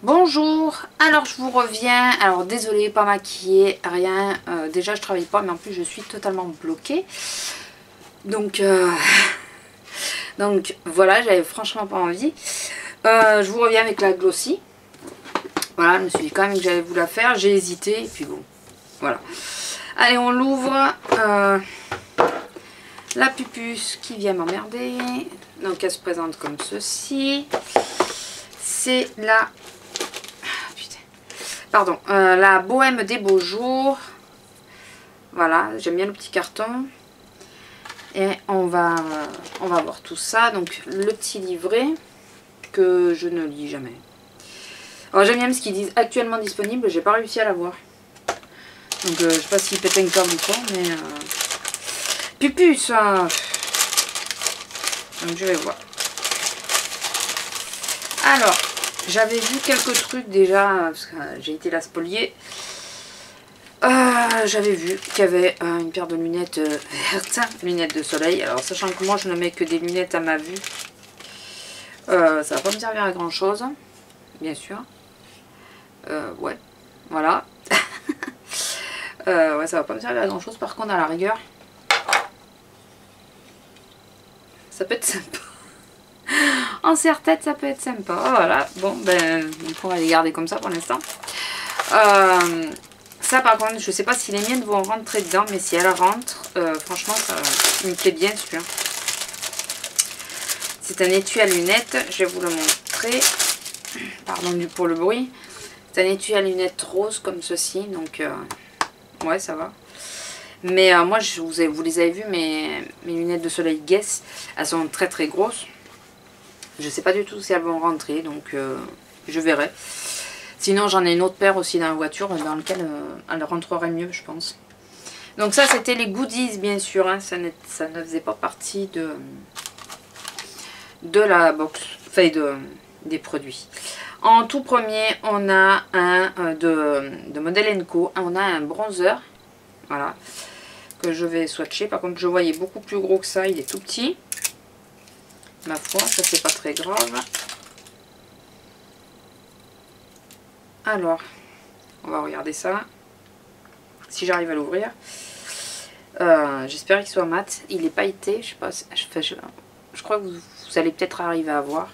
Bonjour, alors je vous reviens, alors désolée, pas maquillée, rien, déjà je travaille pas mais en plus je suis totalement bloquée, donc, donc voilà, j'avais franchement pas envie. Je vous reviens avec la Glossy, voilà, je me suis dit quand même que j'allais vous la faire, j'ai hésité et puis bon, voilà. Allez, on l'ouvre, la pupuce qui vient m'emmerder, donc elle se présente comme ceci, c'est la... Pardon, la Bohème des Beaux Jours. Voilà, j'aime bien le petit carton. Et on va voir tout ça. Donc le petit livret que je ne lis jamais. Alors j'aime bien ce qu'ils disent actuellement disponible. J'ai pas réussi à l'avoir. Donc je sais pas s'il pète un câble ou quoi, mais pupuce. Donc je vais voir. Alors. J'avais vu quelques trucs déjà, parce que j'ai été la spolier. J'avais vu qu'il y avait une paire de lunettes vertes, lunettes de soleil. Alors sachant que moi je ne mets que des lunettes à ma vue, ça va pas me servir à grand chose, bien sûr. Ouais, voilà. Ouais, ça va pas me servir à grand chose. Par contre, à la rigueur, ça peut être sympa. En serre-tête, ça peut être sympa. Voilà, bon, ben, on va les garder comme ça pour l'instant. Ça, par contre, je sais pas si les miennes vont rentrer dedans, mais si elles rentrent, franchement, ça me plaît bien celui-là. C'est un étui à lunettes, je vais vous le montrer. Pardon pour le bruit. C'est un étui à lunettes rose comme ceci, donc ouais, ça va. Mais moi, vous les avez vues, mes lunettes de soleil Guess, elles sont très très grosses. Je sais pas du tout si elles vont rentrer, donc je verrai. Sinon j'en ai une autre paire aussi dans la voiture dans laquelle elle rentrerait mieux, je pense. Donc ça c'était les goodies bien sûr, hein. Ça ne faisait pas partie de la box, enfin des produits. En tout premier on a un de Model & Co, on a un bronzer, voilà, que je vais swatcher. Par contre je voyais beaucoup plus gros que ça, il est tout petit. Ma foi, ça c'est pas très grave. Alors, on va regarder ça. Si j'arrive à l'ouvrir. J'espère qu'il soit mat. Il est pailleté. Je sais pas. Je crois que vous allez peut-être arriver à voir.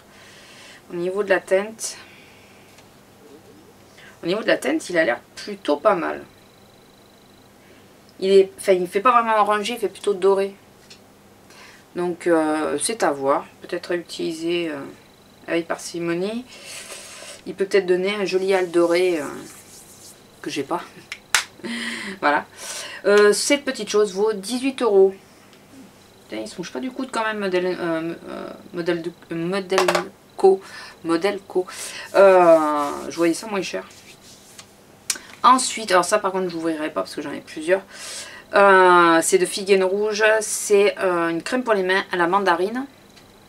Au niveau de la teinte. Au niveau de la teinte, il a l'air plutôt pas mal. Il fait pas vraiment orangé, il fait plutôt doré. Donc c'est à voir, peut-être à utiliser avec parcimonie. Il peut peut-être donner un joli hâle doré que j'ai pas. Voilà. Cette petite chose vaut 18 €. Il se mouche pas du coude quand même, Model Co. Je voyais ça moins cher. Ensuite, alors ça par contre je n'ouvrirai pas parce que j'en ai plusieurs. C'est de Figuine Rouge, c'est une crème pour les mains à la mandarine.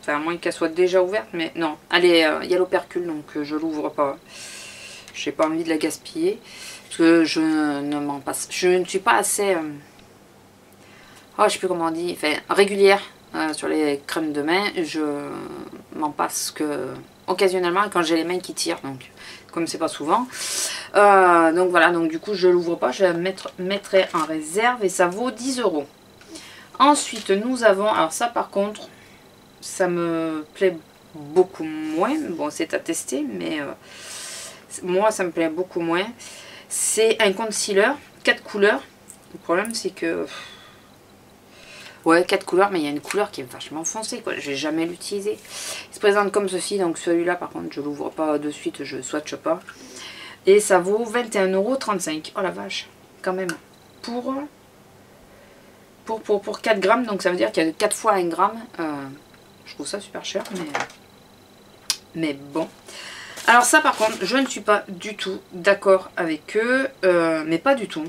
Enfin, à moins qu'elle soit déjà ouverte, mais non, elle est, il y a l'opercule, donc je l'ouvre pas. J'ai pas envie de la gaspiller, parce que je ne suis pas assez, oh, je sais plus comment on dit, enfin, régulière sur les crèmes de main. Je m'en passe que occasionnellement quand j'ai les mains qui tirent, donc comme c'est pas souvent. Donc voilà, donc du coup je l'ouvre pas, je la mettrai en réserve et ça vaut 10 €. Ensuite nous avons, alors ça par contre ça me plaît beaucoup moins, bon c'est à tester mais moi ça me plaît beaucoup moins. C'est un concealer 4 couleurs. Le problème c'est que ouais, 4 couleurs, mais il y a une couleur qui est vachement foncée, quoi. Je vais jamais l'utiliser. Il se présente comme ceci, donc celui-là, par contre, je l'ouvre pas de suite, je swatche pas. Et ça vaut 21,35 €. Oh la vache, quand même. Pour 4 grammes, donc ça veut dire qu'il y a 4 fois 1 gramme. Je trouve ça super cher, mais bon. Alors ça, par contre, je ne suis pas du tout d'accord avec eux, mais pas du tout.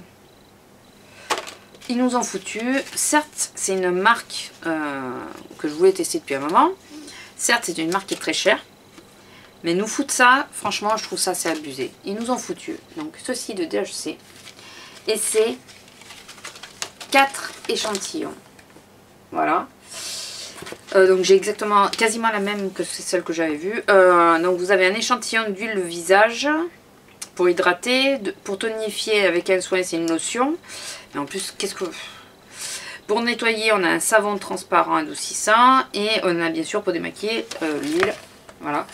Ils nous ont foutu. Certes, c'est une marque que je voulais tester depuis un moment. Certes, c'est une marque qui est très chère. Mais nous foutent ça, franchement, je trouve ça assez abusé. Ils nous ont foutu. Donc, ceci de DHC. Et c'est 4 échantillons. Voilà. Donc j'ai exactement, quasiment la même que celle que j'avais vue. Donc vous avez un échantillon d'huile de visage pour hydrater, pour tonifier avec un soin, c'est une lotion. Et en plus, qu'est-ce que... Pour nettoyer, on a un savon transparent adoucissant. Et on a bien sûr pour démaquiller l'huile. Voilà.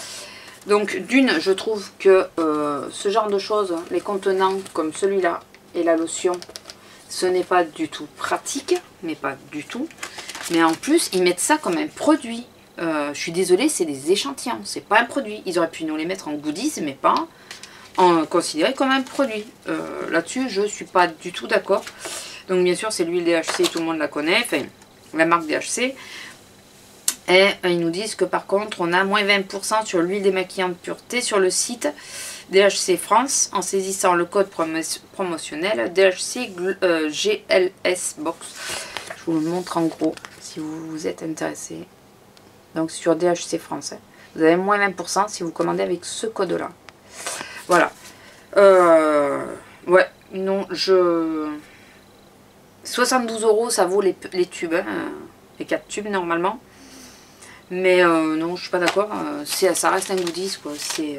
Donc d'une, je trouve que ce genre de choses, les contenants comme celui-là et la lotion, ce n'est pas du tout pratique. Mais pas du tout. Mais en plus, ils mettent ça comme un produit. Je suis désolée, c'est des échantillons. C'est pas un produit. Ils auraient pu nous les mettre en goodies, mais pas considéré comme un produit. Là-dessus, je suis pas du tout d'accord. Donc bien sûr, c'est l'huile DHC, tout le monde la connaît. Enfin, la marque DHC. Et ils nous disent que par contre, on a moins 20% sur l'huile démaquillante pureté sur le site DHC France en saisissant le code promotionnel DHC GLS Box. Je vous le montre en gros si vous êtes intéressé. Donc sur DHC France. Vous avez moins 20% si vous commandez avec ce code-là. Voilà. Ouais, non, 72 €, ça vaut les tubes, hein, les 4 tubes normalement. Mais non, je suis pas d'accord. Ça reste un goodies, quoi. C'est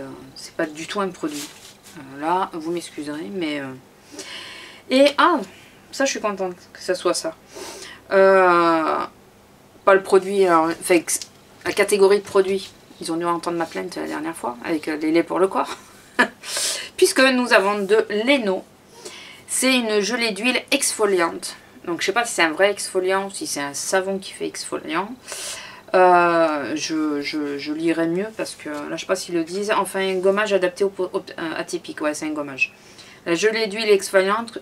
pas du tout un produit. Là, vous m'excuserez, mais... Et, ça, je suis contente que ça soit ça. Pas le produit, enfin, la catégorie de produits. Ils ont dû entendre ma plainte la dernière fois, avec les laits pour le corps. Puisque nous avons de l'Eno. C'est une gelée d'huile exfoliante. Donc, je sais pas si c'est un vrai exfoliant ou si c'est un savon qui fait exfoliant. Je lirai mieux parce que là je sais pas s'ils le disent. Enfin, un gommage adapté au atypique, ouais, c'est un gommage. La gelée d'huile exfoliante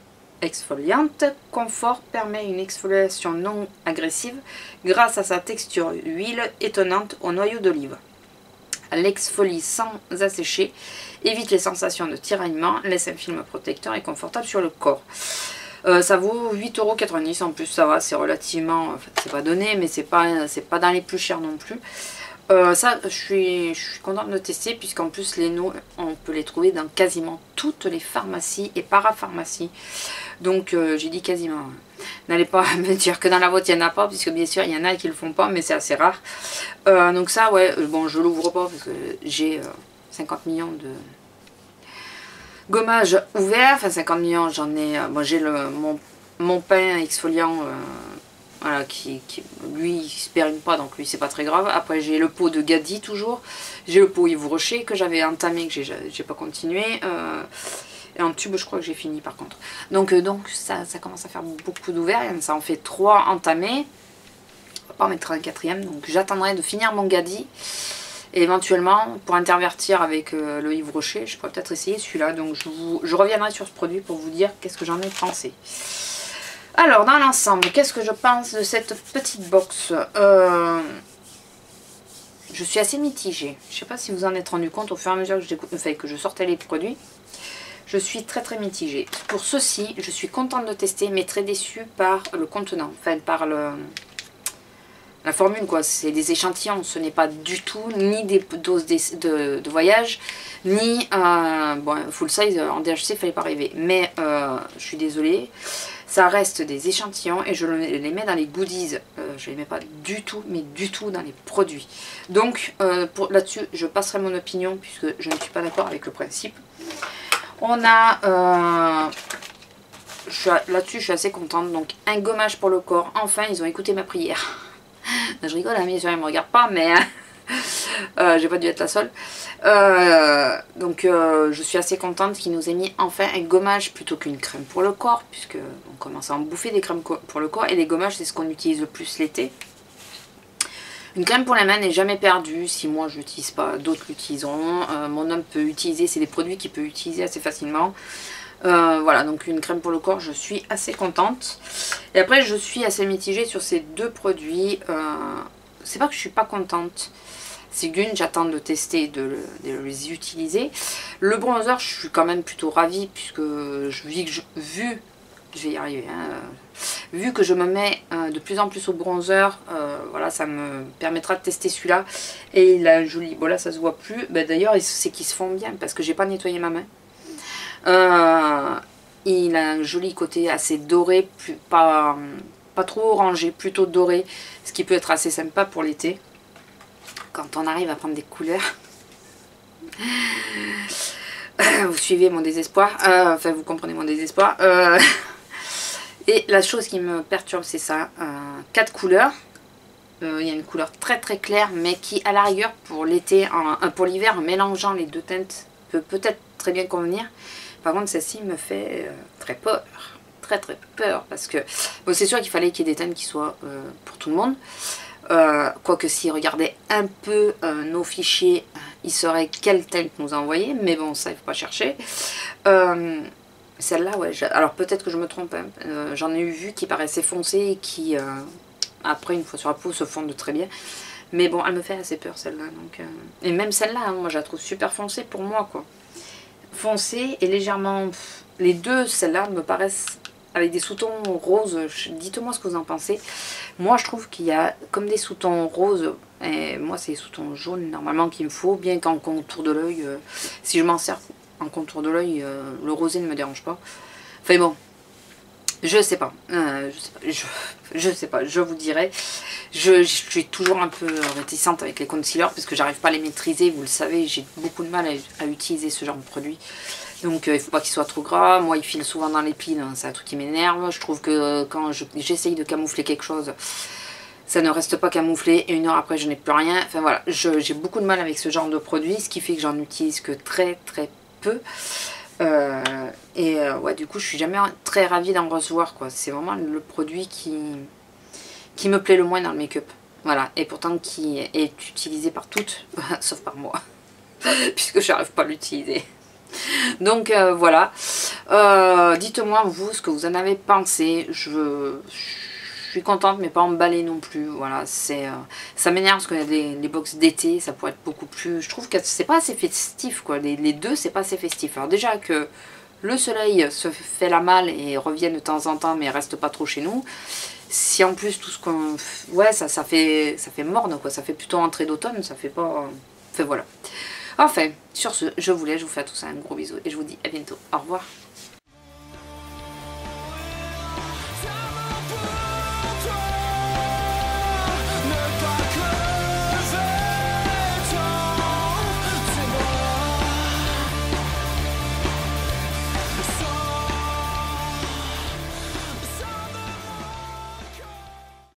confort permet une exfoliation non agressive grâce à sa texture huile étonnante au noyau d'olive. Elle exfolie sans assécher, évite les sensations de tiraillement, laisse un film protecteur et confortable sur le corps. Ça vaut 8,90 € en plus, ça va, c'est relativement, en fait, c'est pas donné, mais c'est pas dans les plus chers non plus. Ça, je suis contente de le tester, puisqu'en plus les Eno, on peut les trouver dans quasiment toutes les pharmacies et parapharmacies. Donc j'ai dit quasiment. N'allez pas me dire que dans la vôtre il n'y en a pas, puisque bien sûr il y en a qui le font pas, mais c'est assez rare. Donc ça, ouais, bon, je l'ouvre pas parce que j'ai 50 millions de gommage ouvert, enfin 50 millions, j'en ai, bon, j'ai mon pain exfoliant, voilà, qui lui il se périme pas, donc lui c'est pas très grave. Après j'ai le pot de Gadi toujours, j'ai le pot Yves Rocher que j'avais entamé, que j'ai pas continué, et en tube je crois que j'ai fini par contre. Donc ça commence à faire beaucoup d'ouverts, ça en fait 3 entamés, on va pas en mettre un 4e, donc j'attendrai de finir mon Gadi. Et éventuellement, pour intervertir avec le Yves Rocher, je pourrais peut-être essayer celui-là. Donc je reviendrai sur ce produit pour vous dire qu'est-ce que j'en ai pensé. Alors, dans l'ensemble, qu'est-ce que je pense de cette petite box? Je suis assez mitigée. Je ne sais pas si vous en êtes rendu compte au fur et à mesure que je sortais les produits. Je suis très très mitigée. Pour ceci, je suis contente de tester, mais très déçue par le contenant. Enfin, par la formule, quoi. C'est des échantillons, ce n'est pas du tout ni des doses de voyage, ni bon, full size en DHC, il fallait pas rêver. Mais je suis désolée, ça reste des échantillons et je les mets dans les goodies. Je les mets pas du tout, mais du tout dans les produits. Donc là-dessus, je passerai mon opinion puisque je ne suis pas d'accord avec le principe. On a... là-dessus, je suis assez contente. Donc un gommage pour le corps. Enfin, ils ont écouté ma prière. Je rigole, hein, bien sûr, ils ne me regardent pas, mais j'ai pas dû être la seule. Donc je suis assez contente qu'ils nous aient mis enfin un gommage plutôt qu'une crème pour le corps, puisque on commence à en bouffer des crèmes pour le corps, et les gommages c'est ce qu'on utilise le plus l'été. Une crème pour la main n'est jamais perdue, si moi je l'utilise pas, d'autres l'utiliseront. Mon homme peut utiliser, c'est des produits qu'il peut utiliser assez facilement. Voilà, donc une crème pour le corps, je suis assez contente. Et après, je suis assez mitigée sur ces deux produits. C'est pas que je suis pas contente. C'est d'une, j'attends de tester, de les utiliser. Le bronzer, je suis quand même plutôt ravie, puisque je vais y arriver, hein, vu que je me mets de plus en plus au bronzer, voilà, ça me permettra de tester celui-là. Et il a un joli, bon là ça se voit plus, ben, d'ailleurs c'est qu'ils se font bien, parce que j'ai pas nettoyé ma main. Il a un joli côté assez doré, pas pas trop orangé, plutôt doré, ce qui peut être assez sympa pour l'été. Quand on arrive à prendre des couleurs. Vous suivez mon désespoir, enfin vous comprenez mon désespoir. Et la chose qui me perturbe, c'est ça, 4 couleurs. Il y a une couleur très très claire, mais qui à la rigueur pour l'été, pour l'hiver, en mélangeant les deux teintes, peut peut-être très bien convenir. Par contre, celle-ci me fait très peur, très très peur, parce que bon, c'est sûr qu'il fallait qu'il y ait des teintes qui soient pour tout le monde. Quoique s'ils regardaient un peu nos fichiers, ils sauraient quelle teinte nous a envoyé, mais bon, ça il faut pas chercher. Celle-là, ouais, alors peut-être que je me trompe, hein. J'en ai eu vu qui paraissaient foncées et qui, après, une fois sur la peau, se fondent très bien. Mais bon, elle me fait assez peur celle-là. Et même celle-là, hein, moi je la trouve super foncée pour moi, quoi. Foncée et légèrement... Les deux, celles-là, me paraissent avec des sous-tons roses. Dites-moi ce que vous en pensez. Moi, je trouve qu'il y a comme des sous-tons roses. Et moi, c'est les sous-tons jaunes, normalement, qu'il me faut. Bien qu'en contour de l'œil, si je m'en sers en contour de l'œil, le rosé ne me dérange pas. Enfin bon, je sais pas. Je sais pas, je vous dirai. Je suis toujours un peu réticente avec les concealers parce que j'arrive pas à les maîtriser. Vous le savez, j'ai beaucoup de mal à utiliser ce genre de produit. Donc il faut pas qu'il soit trop gras. Moi, il file souvent dans les piles, hein, c'est un truc qui m'énerve. Je trouve que quand j'essaye de camoufler quelque chose, ça ne reste pas camouflé et une heure après je n'ai plus rien. Enfin voilà, j'ai beaucoup de mal avec ce genre de produit, ce qui fait que j'en utilise que très très peu. Ouais, du coup je suis jamais très ravie d'en recevoir, quoi. C'est vraiment le produit qui me plaît le moins dans le make-up. Voilà, et pourtant qui est utilisé par toutes, sauf par moi, puisque je n'arrive pas à l'utiliser. Donc voilà, dites-moi vous ce que vous en avez pensé. Je suis contente mais pas emballée non plus. Voilà, ça m'énerve parce qu'il y a les box d'été, ça pourrait être beaucoup plus... Je trouve que c'est pas assez festif, quoi. Les deux, c'est pas assez festif. Alors déjà que le soleil se fait la malle et revient de temps en temps mais reste pas trop chez nous. Si en plus tout ce qu'on... Ouais, ça fait morne, quoi. Ça fait plutôt entrée d'automne, ça fait pas... Enfin voilà. Enfin, sur ce, je vous laisse, je vous fais à tous un gros bisou et je vous dis à bientôt. Au revoir.